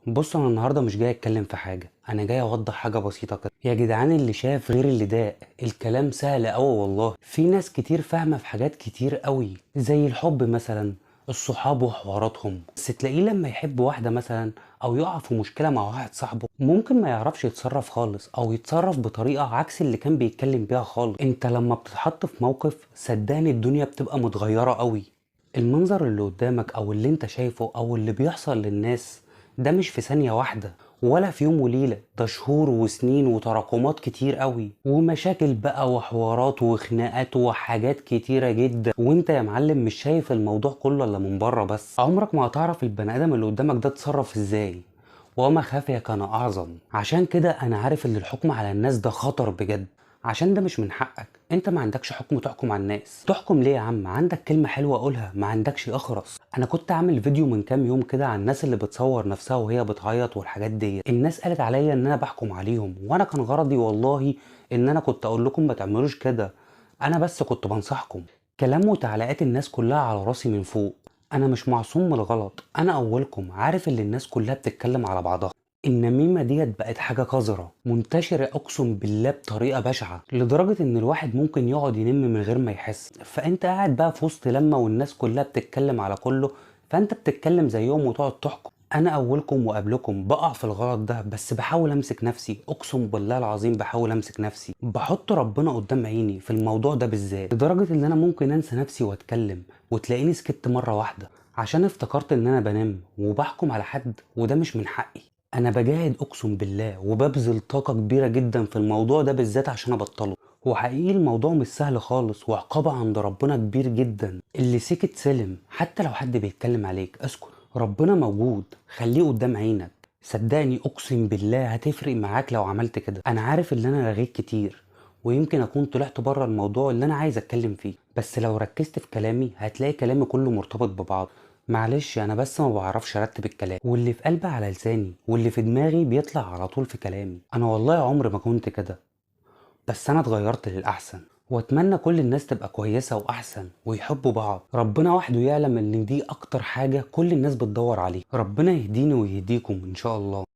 بص، انا النهارده مش جاي اتكلم في حاجه، انا جاي اوضح حاجه بسيطه كده يا جدعان. اللي شاف غير اللي داق. الكلام سهل قوي والله. في ناس كتير فاهمه في حاجات كتير قوي زي الحب مثلا، الصحاب وحواراتهم، بس تلاقيه لما يحب واحده مثلا او يقع في مشكله مع واحد صاحبه ممكن ما يعرفش يتصرف خالص او يتصرف بطريقه عكس اللي كان بيتكلم بيها خالص. انت لما بتتحط في موقف صدقني الدنيا بتبقى متغيره قوي. المنظر اللي قدامك او اللي انت شايفه او اللي بيحصل للناس ده مش في ثانية واحدة ولا في يوم وليلة، ده شهور وسنين وتراكمات كتير قوي ومشاكل بقى وحوارات وخناقات وحاجات كتيرة جدا. وانت يا معلم مش شايف الموضوع كله الا من بره، بس عمرك ما هتعرف البني ادم اللي قدامك ده اتصرف ازاي. وما خافي كان اعظم. عشان كده انا عارف ان الحكم على الناس ده خطر بجد، عشان ده مش من حقك. انت ما عندكش حكم تحكم على الناس. تحكم ليه يا عم؟ عندك كلمة حلوة قولها، ما عندكش اخرس. انا كنت عامل فيديو من كام يوم كده عن الناس اللي بتصور نفسها وهي بتعيط والحاجات دي. الناس قالت عليا ان انا بحكم عليهم، وانا كان غرضي والله ان انا كنت اقول لكم ما تعملوش كده. انا بس كنت بنصحكم. كلام وتعليقات الناس كلها على راسي من فوق. انا مش معصوم من الغلط، انا اولكم عارف اللي الناس كلها بتتكلم على بعضها. النميمة ديت بقت حاجة قذرة منتشرة أقسم بالله بطريقة بشعة، لدرجة إن الواحد ممكن يقعد ينم من غير ما يحس. فأنت قاعد بقى في وسط لمة والناس كلها بتتكلم على كله، فأنت بتتكلم زيهم وتقعد تحكم. أنا أولكم وقبلكم بقع في الغلط ده، بس بحاول أمسك نفسي. أقسم بالله العظيم بحاول أمسك نفسي، بحط ربنا قدام عيني في الموضوع ده بالذات، لدرجة إن أنا ممكن أنسى نفسي وأتكلم وتلاقيني سكت مرة واحدة عشان افتكرت إن أنا بنام وبحكم على حد، وده مش من حقي. انا بجاهد اقسم بالله وببذل طاقة كبيرة جدا في الموضوع ده بالذات عشان ابطله. وحقيقي الموضوع مش سهل خالص، وعقابه عند ربنا كبير جدا. اللي سكت سلم. حتى لو حد بيتكلم عليك اسكت، ربنا موجود، خليه قدام عينك. صدقني اقسم بالله هتفرق معاك لو عملت كده. انا عارف ان انا رغيت كتير ويمكن اكون طلعت بره الموضوع اللي انا عايز اتكلم فيه، بس لو ركزت في كلامي هتلاقي كلامي كله مرتبط ببعض. معلش انا بس ما بعرفش ارتب الكلام، واللي في قلبي على لساني واللي في دماغي بيطلع على طول في كلامي. انا والله عمري ما كنت كده، بس انا اتغيرت للاحسن. واتمنى كل الناس تبقى كويسة واحسن ويحبوا بعض. ربنا وحده يعلم ان دي اكتر حاجة كل الناس بتدور عليه. ربنا يهديني ويهديكم ان شاء الله.